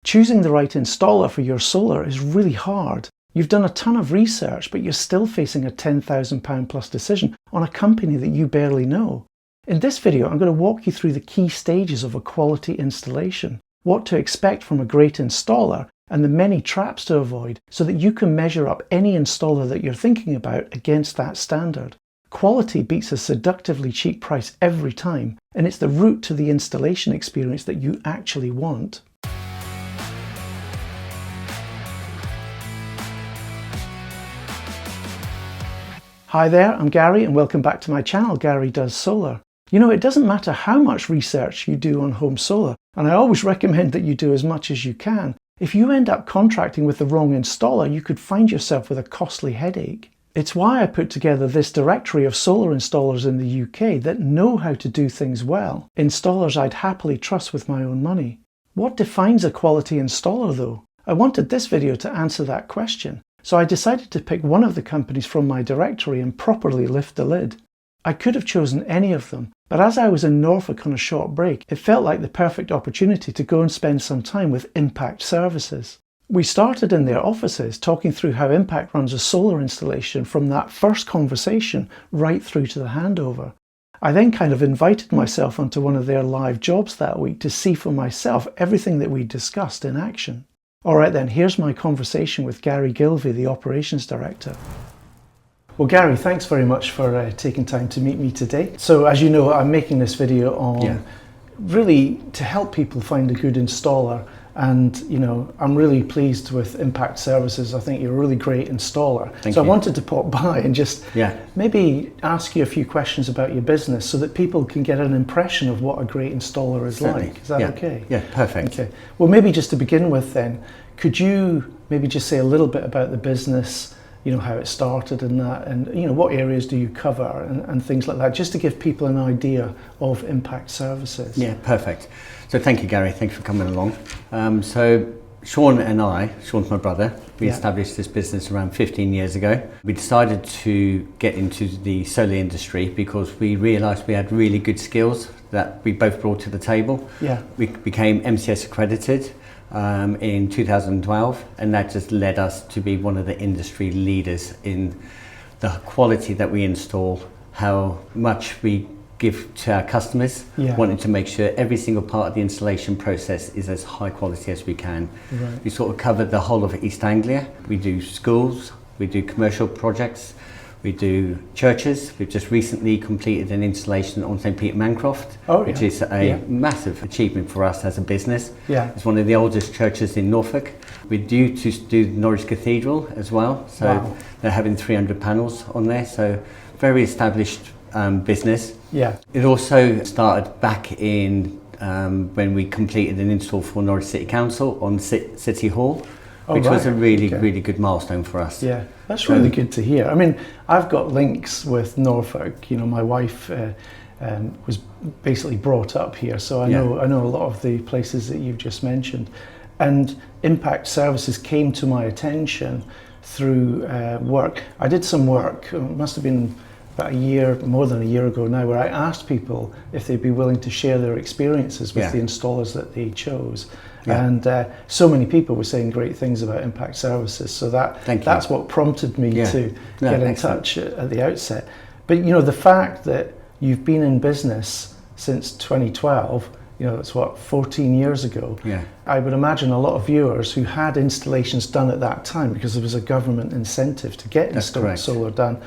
Choosing the right installer for your solar is really hard. You've done a ton of research, but you're still facing a £10,000 plus decision on a company that you barely know. In this video, I'm going to walk you through the key stages of a quality installation, what to expect from a great installer, and the many traps to avoid so that you can measure up any installer that you're thinking about against that standard. Quality beats a seductively cheap price every time, and it's the route to the installation experience that you actually want. Hi there, I'm Gary and welcome back to my channel, Gary Does Solar. You know, it doesn't matter how much research you do on home solar, and I always recommend that you do as much as you can. If you end up contracting with the wrong installer, you could find yourself with a costly headache. It's why I put together this directory of solar installers in the UK that know how to do things well, installers I'd happily trust with my own money. What defines a quality installer though? I wanted this video to answer that question, so I decided to pick one of the companies from my directory and properly lift the lid. I could have chosen any of them, but as I was in Norfolk on a short break, it felt like the perfect opportunity to go and spend some time with Impact Services. We started in their offices talking through how Impact runs a solar installation from that first conversation right through to the handover. I then kind of invited myself onto one of their live jobs that week to see for myself everything that we discussed in action. Alright then, here's my conversation with Gary Gilvey, the Operations Director. Well Gary, thanks very much for taking time to meet me today. So as you know, I'm making this video on really to help people find a good installer. And you know, I'm really pleased with Impact Services. I think you're a really great installer. Thank you. I wanted to pop by and just maybe ask you a few questions about your business so that people can get an impression of what a great installer is like. Is that okay? Yeah, perfect. Okay. Well, maybe just to begin with then, could you maybe just say a little bit about the business, you know, how it started and that, and you know, what areas do you cover and things like that, just to give people an idea of Impact Services. Yeah, perfect. So thank you, Gary. Thanks for coming along. So Sean and I, Sean's my brother, we established this business around 15 years ago. We decided to get into the solar industry because we realised we had really good skills that we both brought to the table. Yeah. We became MCS accredited in 2012, and that just led us to be one of the industry leaders in the quality that we install, how much we give to our customers, wanting to make sure every single part of the installation process is as high quality as we can. Right. We sort of cover the whole of East Anglia. We do schools, we do commercial projects, we do churches. We've just recently completed an installation on St. Peter Mancroft, which is a massive achievement for us as a business. Yeah. It's one of the oldest churches in Norfolk. We're due to do Norwich Cathedral as well, so they're having 300 panels on there, so very established business. Yeah. It also started back in when we completed an install for Norwich City Council on City Hall, which was a really good milestone for us. Yeah, that's really good to hear. I mean, I've got links with Norfolk. You know, my wife was basically brought up here, so I know a lot of the places that you've just mentioned. And Impact Services came to my attention through work. I did some work, it must have been about more than a year ago now, where I asked people if they'd be willing to share their experiences with the installers that they chose. And so many people were saying great things about Impact Services, so that's what prompted me to get in touch at the outset. But you know, the fact that you've been in business since 2012, you know, it's what, 14 years ago. Yeah. I would imagine a lot of viewers who had installations done at that time, because there was a government incentive to get solar done,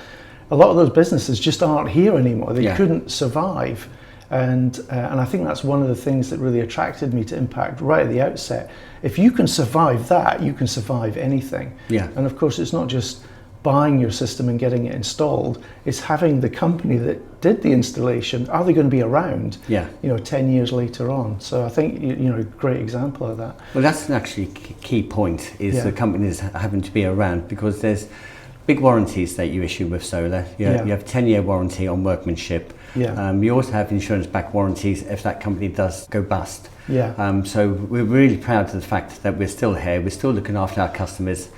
a lot of those businesses just aren't here anymore. They couldn't survive. And I think that's one of the things that really attracted me to Impact right at the outset. If you can survive that, you can survive anything. Yeah. And of course, it's not just buying your system and getting it installed, it's having the company that did the installation, are they going to be around, you know, 10 years later on? So I think, you know, a great example of that. Well, that's actually a key point, is the companies having to be around, because there's big warranties that you issue with solar. You have 10-year warranty on workmanship. You also have insurance-backed warranties if that company does go bust. So we're really proud of the fact that we're still here. We're still looking after our customers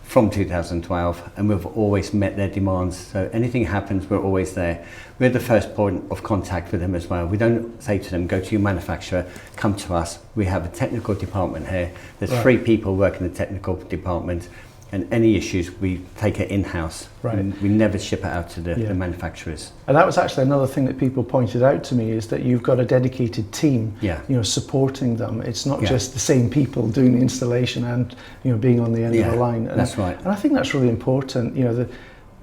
from 2012, and we've always met their demands. So anything happens, we're always there. We're the first point of contact with them as well. We don't say to them, go to your manufacturer, come to us. We have a technical department here. There's 3 people working in the technical department, and any issues, we take it in-house. Right. And we never ship it out to the manufacturers. And that was actually another thing that people pointed out to me, is that you've got a dedicated team, supporting them. It's not just the same people doing the installation and, being on the end of the line. And, that's right. And I think that's really important.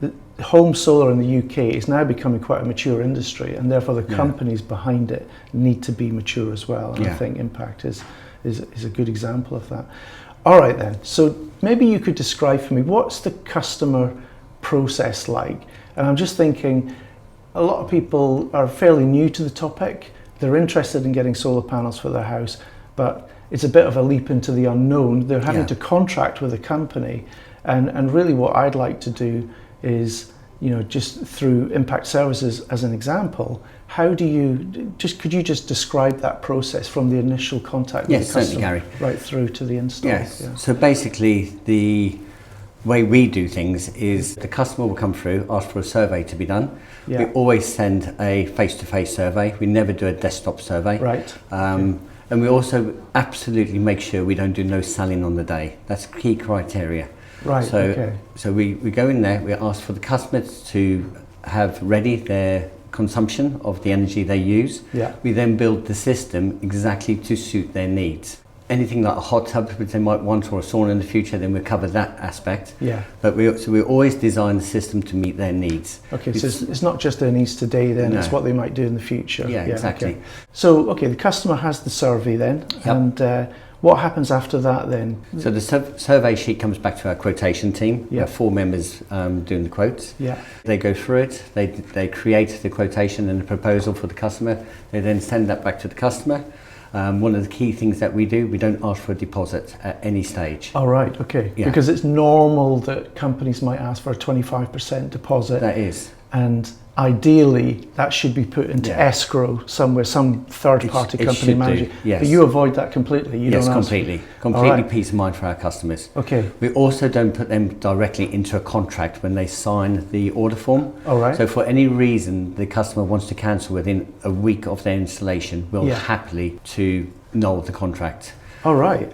The home solar in the UK is now becoming quite a mature industry, and therefore the companies behind it need to be mature as well. And I think Impact is a good example of that. All right then, so maybe you could describe for me, what's the customer process like? And I'm just thinking, a lot of people are fairly new to the topic. They're interested in getting solar panels for their house, but it's a bit of a leap into the unknown. They're having to contract with a company, and really what I'd like to do is, just through Impact Services as an example, could you just describe that process from the initial contact with the customer, Gary, right through to the install? Yes. So basically, the way we do things is the customer will come through, ask for a survey to be done. We always send a face-to-face survey. We never do a desktop survey. Right. And we also absolutely make sure we don't do no selling on the day. That's key criteria. Right. So we go in there, we ask for the customers to have ready their consumption of the energy they use. We then build the system exactly to suit their needs. Anything like a hot tub which they might want, or a sauna in the future, then we cover that aspect. But we always design the system to meet their needs. Okay, so it's not just their needs today then, it's what they might do in the future. Exactly. Okay. So, the customer has the survey then, and what happens after that then? So the survey sheet comes back to our quotation team. We have 4 members doing the quotes. They go through it, they create the quotation and the proposal for the customer. They then send that back to the customer. One of the key things that we do, we don't ask for a deposit at any stage. Oh, right, okay. Because it's normal that companies might ask for a 25% deposit. That is. And ideally, that should be put into escrow somewhere, some third-party company managing. But you avoid that completely. You don't ask. Completely peace of mind for our customers. Okay. We also don't put them directly into a contract when they sign the order form. All right. So for any reason the customer wants to cancel within a week of their installation, we'll happily to null the contract. All right.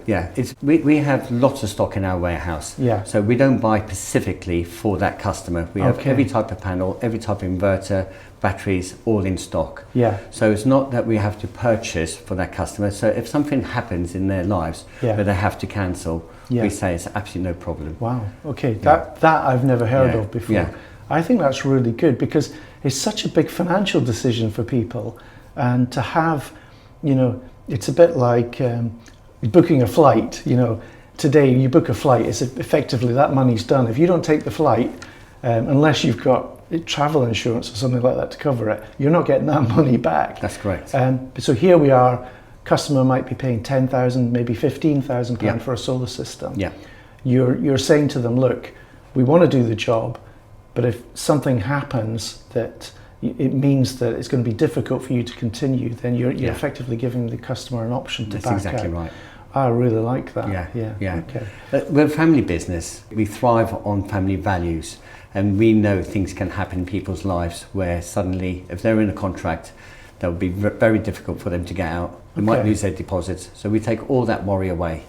We have lots of stock in our warehouse. So we don't buy specifically for that customer. We have every type of panel, every type of inverter, batteries, all in stock. So it's not that we have to purchase for that customer. So if something happens in their lives where they have to cancel, we say it's absolutely no problem. Wow. Okay. That I've never heard of before. I think that's really good, because it's such a big financial decision for people, and to have, it's a bit like booking a flight. Today you book a flight, it's effectively that money's done. If you don't take the flight, unless you've got travel insurance or something like that to cover it, you're not getting that money back. That's correct. So here we are, customer might be paying £10,000, maybe £15,000 for a solar system. You're saying to them, look, we want to do the job, but if something happens that it means that it's going to be difficult for you to continue, then you're effectively giving the customer an option to back out. That's exactly right. I really like that. Okay. We're a family business. We thrive on family values, and we know things can happen in people's lives where suddenly, if they're in a contract, that would be very difficult for them to get out. They might lose their deposits. So we take all that worry away.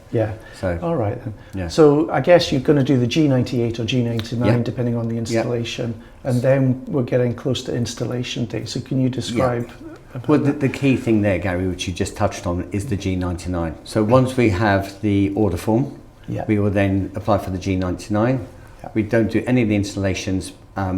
So all right then. So I guess you're going to do the G98 or G99 depending on the installation, and then we're getting close to installation date. So can you describe? Well, the key thing there, Gary, which you just touched on, is the G99. So once we have the order form, we will then apply for the G99. We don't do any of the installations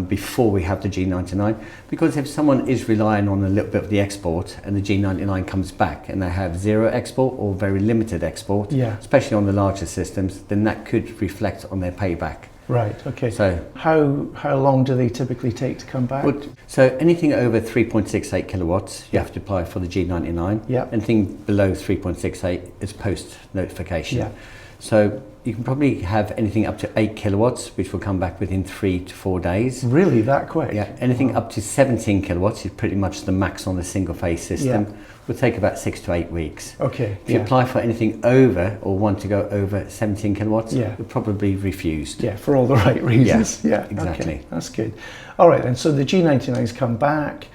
before we have the G99, because if someone is relying on a little bit of the export and the G99 comes back and they have zero export or very limited export, especially on the larger systems, then that could reflect on their payback. Right, okay. So how long do they typically take to come back? So anything over 3.68 kilowatts, you have to apply for the G99. Anything below 3.68 is post notification. So you can probably have anything up to 8 kilowatts, which will come back within 3 to 4 days. Really, that quick? Yeah, anything up to 17 kilowatts is pretty much the max on the single phase system. Will take about 6 to 8 weeks. Okay. If you apply for anything over or want to go over 17 kilowatts, you're probably refused. Yeah, for all the right reasons. Yeah, exactly. Okay, that's good. All right, and so the G99's come back.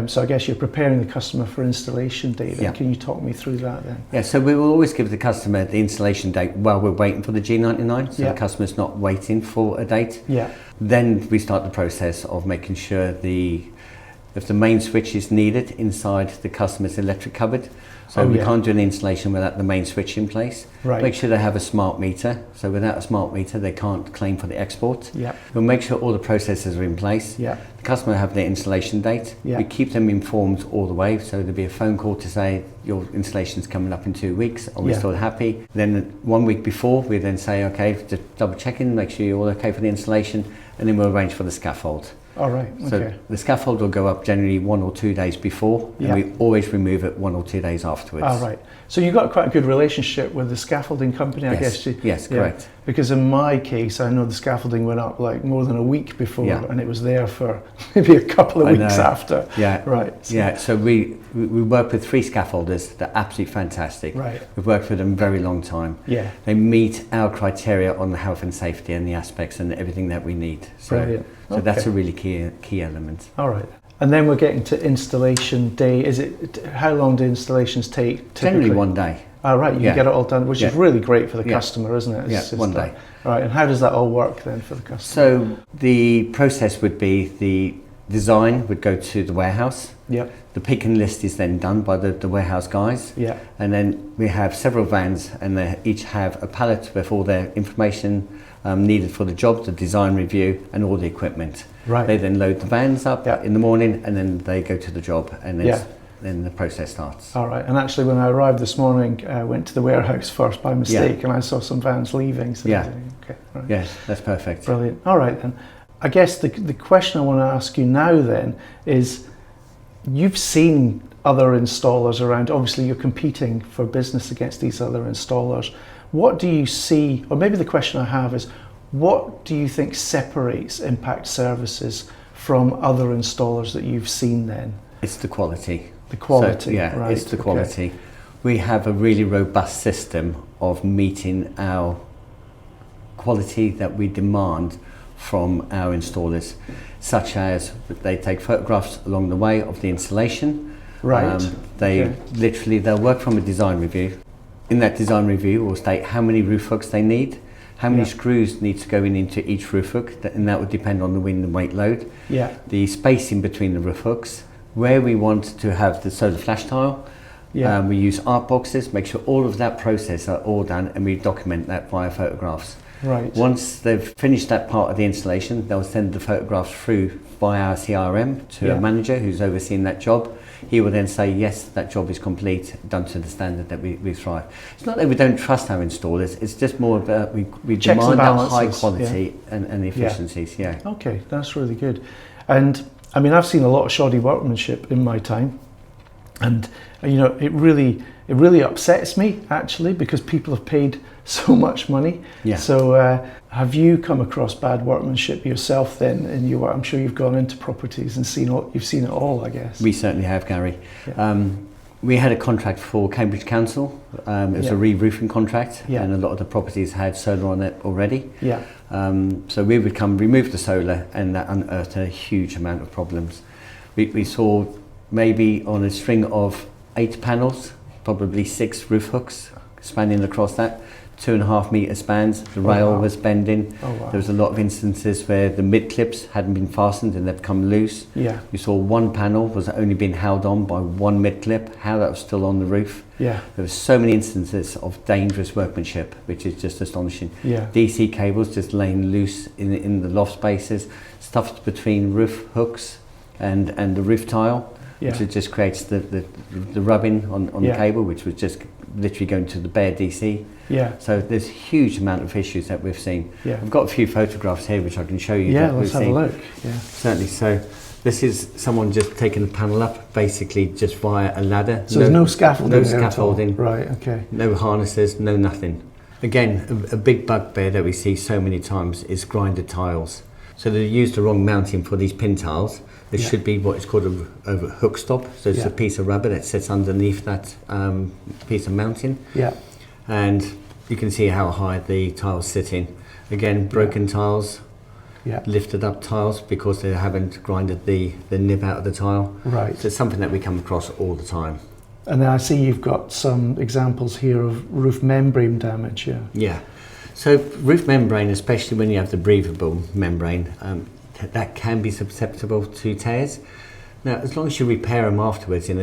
So I guess you're preparing the customer for installation date. Then. Can you talk me through that then? Yeah, so we will always give the customer the installation date while we're waiting for the G99, so the customer's not waiting for a date. Yeah. Then we start the process of making sure if the main switch is needed inside the customer's electric cupboard. So we can't do an installation without the main switch in place. Right. Make sure they have a smart meter. So without a smart meter, they can't claim for the export. Yeah. We'll make sure all the processes are in place. Yeah. The customer will have their installation date. Yeah. We keep them informed all the way. So there'll be a phone call to say your installation's coming up in 2 weeks. Are we still happy? Then 1 week before, we then say, okay, just double check in, make sure you're all okay for the installation, and then we'll arrange for the scaffold. All right. Okay. So the scaffold will go up generally 1 or 2 days before, and we always remove it 1 or 2 days afterwards. All right. So you've got quite a good relationship with the scaffolding company, I guess. Yes, correct. Because in my case, I know the scaffolding went up like more than a week before, and it was there for maybe a couple of weeks after. Yeah. Right. So. So we work with 3 scaffolders. They're absolutely fantastic. Right. We've worked with them a very long time. Yeah. They meet our criteria on the health and safety and the aspects and everything that we need. Brilliant. So that's a really key element. All right. And then we're getting to installation day. How long do installations take typically? Generally 1 day. Oh, right, you get it all done, which is really great for the customer, isn't it? It's 1 day. All right, and how does that all work then for the customer? So the process would be the design would go to the warehouse. Yep. The pick and list is then done by the warehouse guys. Yeah. And then we have several vans, and they each have a pallet with all their information needed for the job, the design review, and all the equipment. Right. They then load the vans up in the morning, and then they go to the job, and then the process starts. All right. And actually, when I arrived this morning, I went to the warehouse first by mistake, and I saw some vans leaving. So okay. Right. Yeah, that's perfect. Brilliant. All right then. I guess the question I want to ask you now then is, you've seen other installers around. Obviously, you're competing for business against these other installers. What do you see, or maybe the question I have is, what do you think separates Impact Services from other installers that you've seen then? It's the quality. The quality, so, right. It's the quality. We have a really robust system of meeting our quality that we demand from our installers, such as they take photographs along the way of the installation. Right. They'll work from a design review. In that design review, we'll state how many roof hooks they need, how many screws need to go into each roof hook, and that would depend on the wind and weight load. Yeah. The spacing between the roof hooks, where we want to have the solar flash tile. Yeah. We use art boxes, make sure all of that process are all done, and we document that via photographs. Right. Once they've finished that part of the installation, they'll send the photographs through via our CRM to a manager who's overseeing that job. He will then say, yes, that job is complete, done to the standard that we thrive. It's not that we don't trust our installers, it's just more about we demand that high quality and the efficiencies. Okay, that's really good. And I mean, I've seen a lot of shoddy workmanship in my time, and you know, it really upsets me actually, because people have paid so much money. Yeah. So have you come across bad workmanship yourself then in your work? I'm sure you've gone into properties and you've seen it all, I guess. We certainly have, Gary. Yeah. We had a contract for Cambridge Council. It was a re-roofing contract, and a lot of the properties had solar on it already. Yeah. So we would remove the solar, and that unearthed a huge amount of problems. We saw maybe on a string of 8 panels, probably 6 roof hooks spanning across that, 2.5 metre spans. The rail was bending. There was a lot of instances where the mid clips hadn't been fastened and they'd come loose. Yeah. We saw one panel was only being held on by one mid clip, how that was still on the roof. Yeah. There were so many instances of dangerous workmanship, which is just astonishing. Yeah. DC cables just laying loose in the loft spaces, stuffed between roof hooks and the roof tile. Yeah. Which just creates the rubbing on the cable, which was just literally going to the bare DC. Yeah. So there's a huge amount of issues that we've seen. Yeah. I've got a few photographs here which I can show you. Yeah, let's have a look. Yeah. Certainly. So this is someone just taking the panel up, basically just via a ladder. So there's no scaffolding. No scaffolding. Right. Okay. No harnesses. No nothing. Again, a big bugbear that we see so many times is grinded tiles. So they use the wrong mounting for these pin tiles. There should be what is called a hook stop. So it's a piece of rubber that sits underneath that piece of mounting. Yeah. And you can see how high the tiles sit in. Again, broken tiles, lifted up tiles because they haven't grinded the nib out of the tile. Right. So it's something that we come across all the time. And then I see you've got some examples here of roof membrane damage. Yeah. Yeah. So roof membrane, especially when you have the breathable membrane, that can be susceptible to tears. Now, as long as you repair them afterwards in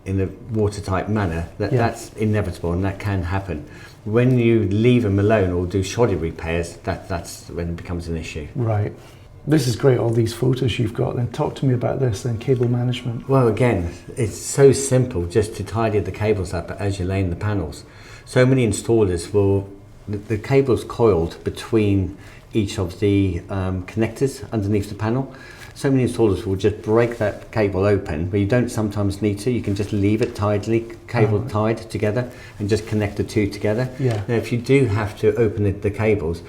a watertight manner, that's inevitable and that can happen. When you leave them alone or do shoddy repairs, that's when it becomes an issue. Right. This is great, all these photos you've got. Then talk to me about this, then cable management. Well, again, it's so simple just to tidy the cables up as you're laying the panels. So many installers will, the cable's coiled between each of the connectors underneath the panel. So many installers will just break that cable open, but you don't sometimes need to. You can just leave it tidily, cable tied together, and just connect the two together. Yeah. Now, if you do have to open the cables,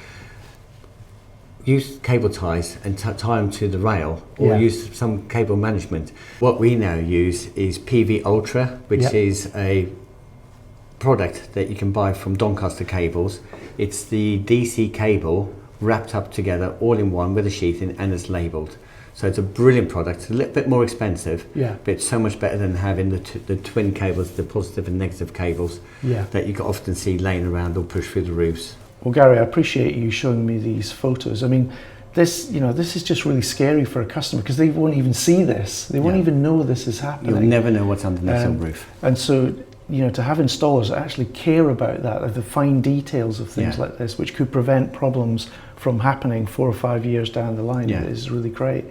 use cable ties and tie them to the rail, or use some cable management. What we now use is PV Ultra, which is a product that you can buy from Doncaster Cables. It's the DC cable wrapped up together all in one with a sheathing and it's labelled. So it's a brilliant product. It's a little bit more expensive, but it's so much better than having the twin cables, the positive and negative cables that you can often see laying around or pushed through the roofs. Well, Gary, I appreciate you showing me these photos. I mean, this is just really scary for a customer because they won't even see this. They won't even know this is happening. You'll never know what's underneath the roof. And so, to have installers that actually care about that, like the fine details of things like this, which could prevent problems from happening 4 or 5 years down the line, is really great.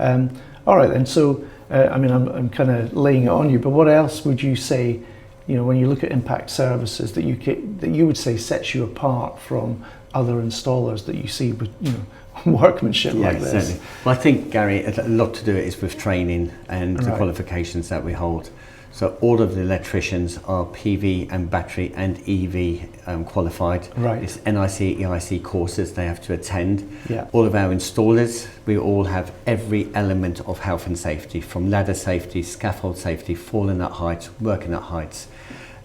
All right, then. So, I'm kind of laying it on you, but what else would you say, when you look at impact services that you would say sets you apart from other installers that you see with, workmanship like this? Certainly. Well, I think, Gary, a lot to do is with training and the qualifications that we hold. So all of the electricians are PV and battery and EV qualified. Right. It's NIC, EIC courses they have to attend. Yeah. All of our installers, we all have every element of health and safety, from ladder safety, scaffold safety, falling at heights, working at heights,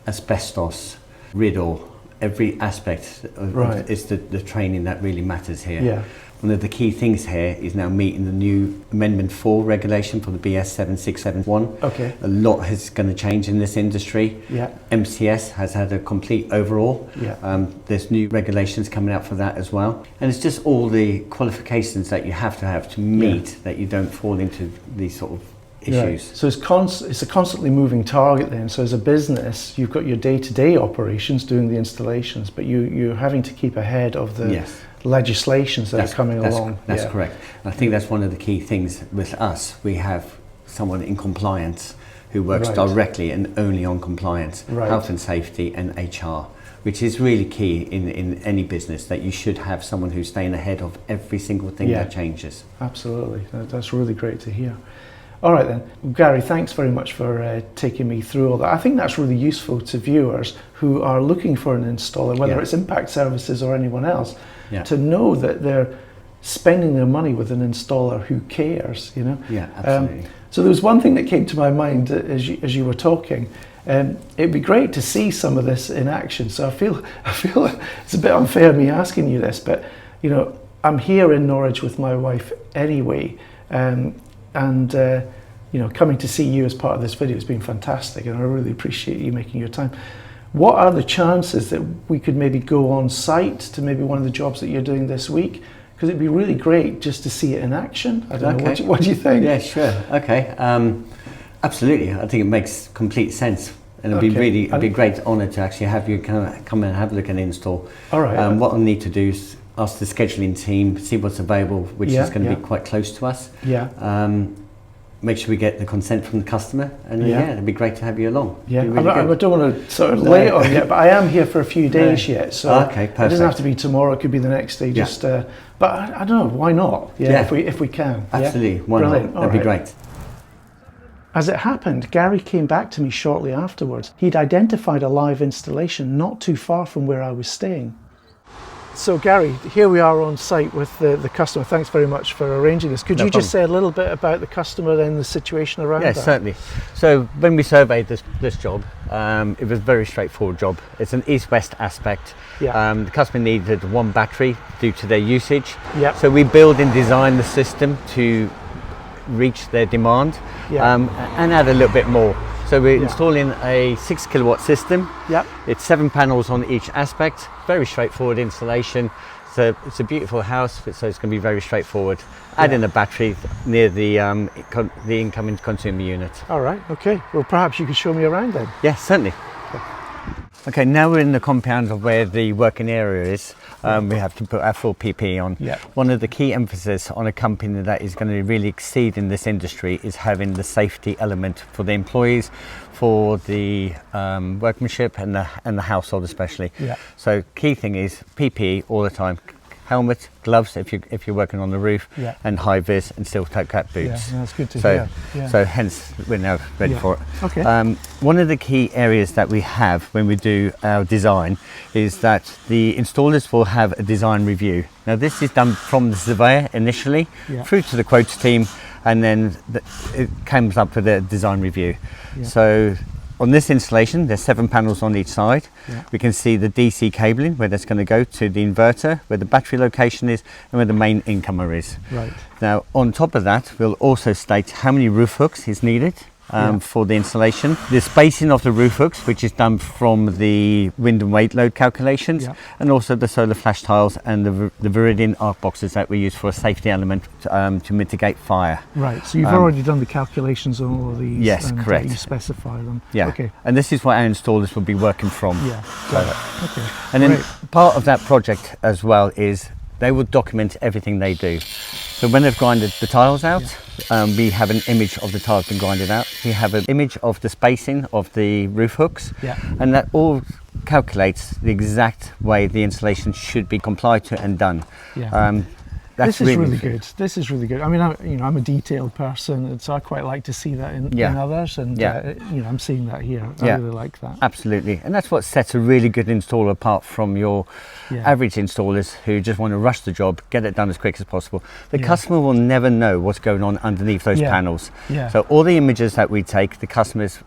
asbestos, riddle, every aspect is the training that really matters here. Yeah. One of the key things here is now meeting the new Amendment 4 regulation for the BS 7671. Okay. A lot is going to change in this industry. Yeah. MCS has had a complete overhaul. Yeah. There's new regulations coming out for that as well. And it's just all the qualifications that you have to meet that you don't fall into these sort of issues. So it's a constantly moving target then. So as a business, you've got your day-to-day operations doing the installations, but you're having to keep ahead of the legislations that are coming along. That's correct. I think that's one of the key things with us. We have someone in compliance who works directly and only on compliance, health and safety and HR, which is really key in any business, that you should have someone who's staying ahead of every single thing that changes. Absolutely. That's really great to hear. All right then, Gary, thanks very much for taking me through all that. I think that's really useful to viewers who are looking for an installer, whether it's Impact Services or anyone else, to know that they're spending their money with an installer who cares, Yeah, absolutely. So there was one thing that came to my mind as you were talking. It'd be great to see some of this in action. So I feel it's a bit unfair me asking you this, but I'm here in Norwich with my wife anyway. Coming to see you as part of this video has been fantastic, and I really appreciate you making your time. What are the chances that we could maybe go on site to maybe one of the jobs that you're doing this week? Because it'd be really great just to see it in action. I don't know, what do you think? Yeah, sure. Okay. Absolutely. I think it makes complete sense. And it'd be a great honour to actually have you come and have a look at an install. All right. What I'll need to do is ask the scheduling team, see what's available, which is going to be quite close to us. Yeah. Make sure we get the consent from the customer, and it'd be great to have you along. Yeah, really I don't want to sort of lay it on yet, but I am here for a few days yet, so it doesn't have to be tomorrow. It could be the next day. Just, but I don't know. Why not? Yeah, if we can. Absolutely. Why not? That'd be great. As it happened, Gary came back to me shortly afterwards. He'd identified a live installation not too far from where I was staying. So Gary, here we are on site with the customer. Thanks very much for arranging this. Could you just say a little bit about the customer and the situation around that? Yes, certainly. So when we surveyed this job, it was a very straightforward job. It's an east-west aspect. Yeah. The customer needed one battery due to their usage. Yeah. So we build and design the system to reach their demand, and add a little bit more. So we're installing a 6 kilowatt system. Yep. It's 7 panels on each aspect. Very straightforward installation. So it's a beautiful house, so it's going to be very straightforward. Add in a battery near the incoming consumer unit. All right. Okay. Well, perhaps you could show me around then. Yes, certainly. Okay, now we're in the compound of where the working area is. We have to put our full PPE on. Yeah. One of the key emphasis on a company that is going to really exceed in this industry is having the safety element for the employees, for the workmanship and the household especially. Yeah. So key thing is PPE all the time. Helmet, gloves if you're working on the roof, and high vis and steel toe cap boots. Yeah, that's good to hear. Yeah. So hence we're now ready for it. Okay. One of the key areas that we have when we do our design is that the installers will have a design review. Now this is done from the surveyor initially through to the quotes team, and then it comes up with a design review. So on this installation, there's 7 panels on each side. We can see the DC cabling, where that's going to go to the inverter, where the battery location is, and where the main incomer is. Right. Now, on top of that, we'll also state how many roof hooks is needed for the installation. The spacing of the roof hooks, which is done from the wind and weight load calculations, and also the solar flash tiles and the Viridian arc boxes that we use for a safety element to mitigate fire. Right, so you've already done the calculations on all of these. Yes, and, correct. You specify them. Yeah, okay. And this is what our installers will be working from. Yeah, okay. And then part of that project as well is they will document everything they do. So when they've grinded the tiles out, we have an image of the tiles being grinded out. We have an image of the spacing of the roof hooks, and that all calculates the exact way the installation should be complied to and done. This is really good. This is really good. I mean, I'm a detailed person, and so I quite like to see that in others, and I'm seeing that here. I really like that. Absolutely, and that's what sets a really good installer apart from your average installers who just want to rush the job, get it done as quick as possible. The customer will never know what's going on underneath those panels. So all the images that we take, the customers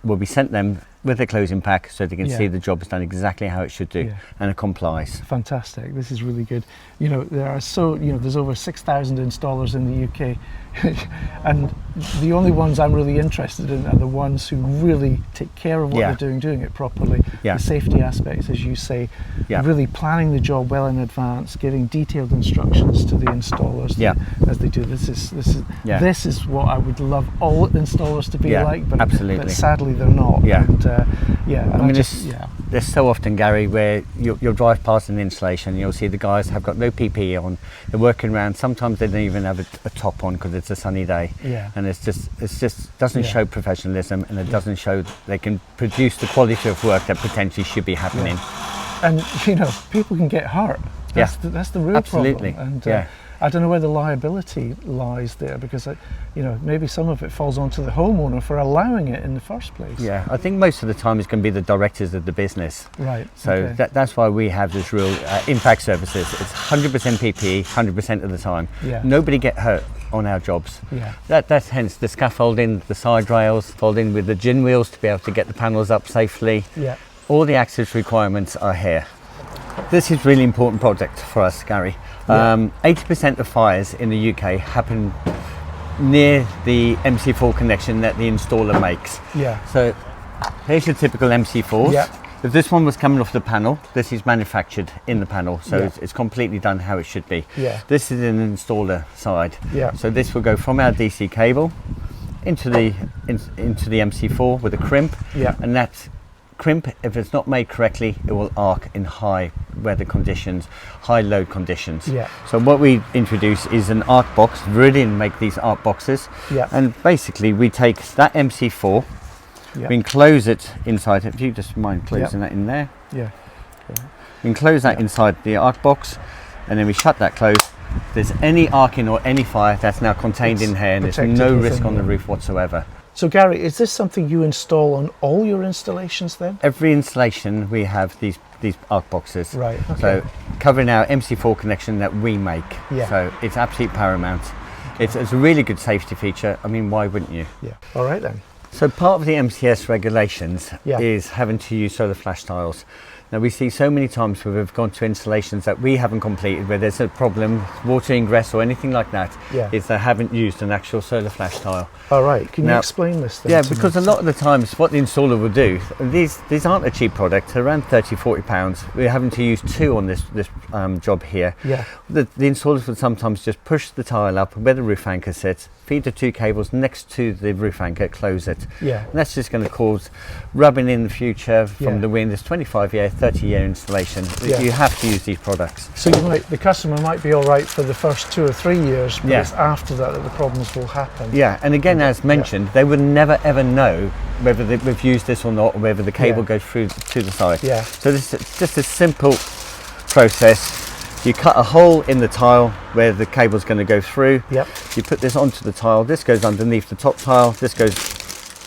will be sent them with a closing pack so they can see the job is done exactly how it should do and it complies. Fantastic. This is really good. There's over 6,000 installers in the UK and the only ones I'm really interested in are the ones who really take care of what they're doing it properly. The safety aspects, as you say, really planning the job well in advance, giving detailed instructions to the installers as they do. This is what I would love all installers to be like, but sadly they're not. There's so often, Gary, where you'll drive past an installation and you'll see the guys have got no PPE on, they're working around, sometimes they don't even have a top on because it's a sunny day, and it just doesn't show professionalism, and it doesn't show they can produce the quality of work that potentially should be happening. And people can get hurt. That's the real problem. And I don't know where the liability lies there, because maybe some of it falls onto the homeowner for allowing it in the first place. Yeah, I think most of the time it's going to be the directors of the business. Right. So that's why we have this rule, impact services. It's 100% PPE, 100% of the time. Nobody get hurt on our jobs. That's hence the scaffolding, the side rails, folding with the gin wheels to be able to get the panels up safely. All the access requirements are here. This is a really important project for us, Gary. 80% of fires in the UK happen near the MC4 connection that the installer makes. So here's your typical MC4s. If this one was coming off the panel, this is manufactured in the panel, so it's completely done how it should be. This is an installer side. So this will go from our DC cable into the MC4 with a crimp, and that crimp, if it's not made correctly, it will arc in high weather conditions, high load conditions. So what we introduce is an arc box. Viridian make these arc boxes, and basically we take that MC4, we enclose it inside. If you just mind closing that in there, we enclose that inside the arc box, and then we shut that closed. If there's any arcing or any fire, that's now contained in here, and there's no risk on the roof whatsoever. So Gary, is this something you install on all your installations then? Every installation we have these arc boxes. Right, okay. So covering our MC4 connection that we make. Yeah. So it's absolutely paramount. It's a really good safety feature. I mean, why wouldn't you? Yeah. All right then. So part of the MCS regulations Yeah. is having to use solar flash tiles. Now we see so many times where we've gone to installations that we haven't completed where there's a problem, water ingress or anything like that, Yeah. is they haven't used an actual solar flash tile. All right. Can you Now, explain this then? Yeah, to me? because a lot of the times what the installer will do, these aren't a cheap product, they're around £30–40. We're having to use two on this job here. Yeah. The installers would sometimes just push the tile up where the roof anchor sits, feed the two cables next to the roof anchor, close it. Yeah. And that's just going to cause rubbing in the future from Yeah. the wind. It's 25-year, 30-year installation. Yeah. You have to use these products. So the customer might be all right for the first 2 or 3 years, but Yeah. it's after that that the problems will happen. Yeah, and again, as mentioned, they would never ever know whether we've used this or not, or whether the cable Yeah. goes through to the side. Yeah. So this is just a simple process. You cut a hole in the tile where the cable's going to go through. Yep. You put this onto the tile. This goes underneath the top tile. This goes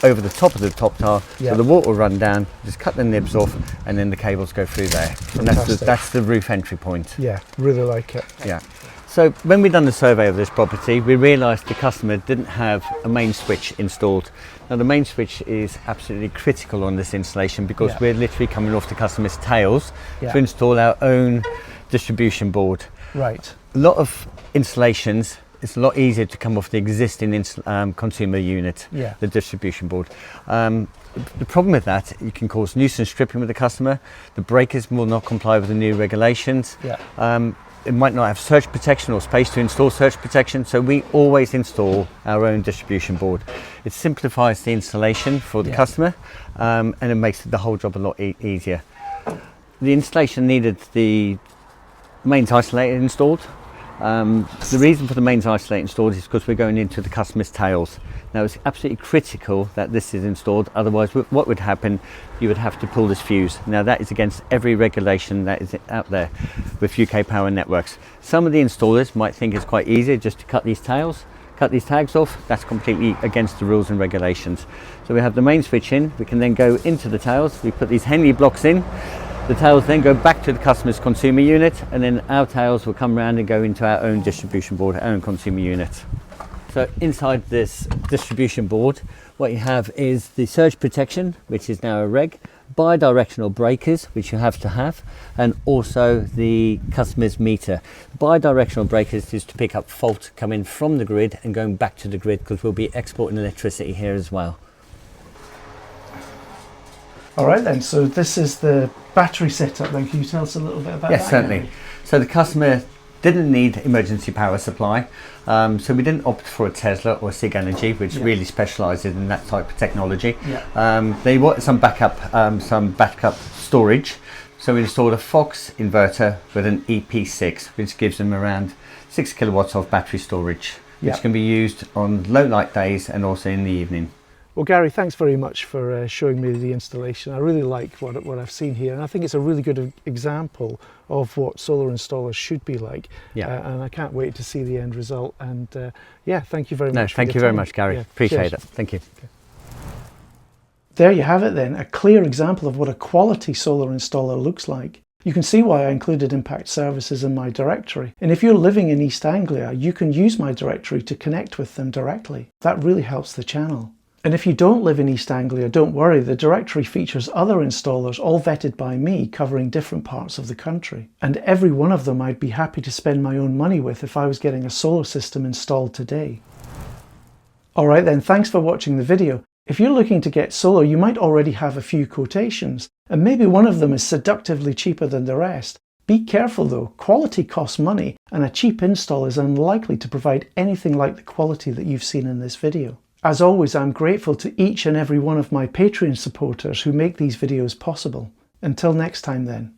over the top of the top tile. Yep. So the water will run down. Just cut the nibs off, and then the cables go through there. And Fantastic. that's the roof entry point. Yeah. Really like it. Yeah. So when we done the survey of this property, we realised the customer didn't have a main switch installed. Now the main switch is absolutely critical on this installation because Yeah. we're literally coming off the customer's tails Yeah. to install our own distribution board. Right. A lot of installations, it's a lot easier to come off the existing consumer unit, Yeah. the distribution board. The problem with that, you can cause nuisance stripping with the customer. The breakers will not comply with the new regulations. Yeah. It might not have surge protection or space to install surge protection, so we always install our own distribution board. It simplifies the installation for the Yeah. customer, and it makes the whole job a lot easier. The installation needed the mains isolator installed. The reason for the mains isolator installed is because we're going into the customer's tails. Now it's absolutely critical that this is installed, otherwise what would happen, you would have to pull this fuse. Now that is against every regulation that is out there with UK Power Networks. Some of the installers might think it's quite easy just to cut these tags off. That's completely against the rules and regulations. So we have the main switch in, we can then go into the tails, we put these Henley blocks in. The tails then go back to the customer's consumer unit, and then our tails will come around and go into our own distribution board, our own consumer unit. So inside this distribution board, what you have is the surge protection, which is now a reg, bi-directional breakers, which you have to have, and also the customer's meter. Bi-directional breakers is to pick up fault coming from the grid and going back to the grid, because we'll be exporting electricity here as well. All right then. So this is the battery setup. Then can you tell us a little bit about that? Yes, certainly. So the customer didn't need emergency power supply, so we didn't opt for a Tesla or SIG Energy, which Yeah. really specialises in that type of technology. Yeah. They wanted some backup storage, so we installed a Fox inverter with an EP6, which gives them around 6 kilowatts of battery storage, which Yeah. can be used on low light days and also in the evening. Well, Gary, thanks very much for showing me the installation. I really like what I've seen here, and I think it's a really good example of what solar installers should be like. Yeah. And I can't wait to see the end result. And yeah, thank you very No, much. thank for you your very time. much, Gary. Yeah, Appreciate cheers. it. Thank you. There you have it then, a clear example of what a quality solar installer looks like. You can see why I included Impact Services in my directory. And if you're living in East Anglia, you can use my directory to connect with them directly. That really helps the channel. And if you don't live in East Anglia, don't worry, the directory features other installers all vetted by me covering different parts of the country. And every one of them I'd be happy to spend my own money with if I was getting a solar system installed today. Alright then, thanks for watching the video. If you're looking to get solar, you might already have a few quotations, and maybe one of them is seductively cheaper than the rest. Be careful though, quality costs money, and a cheap install is unlikely to provide anything like the quality that you've seen in this video. As always, I'm grateful to each and every one of my Patreon supporters who make these videos possible. Until next time then.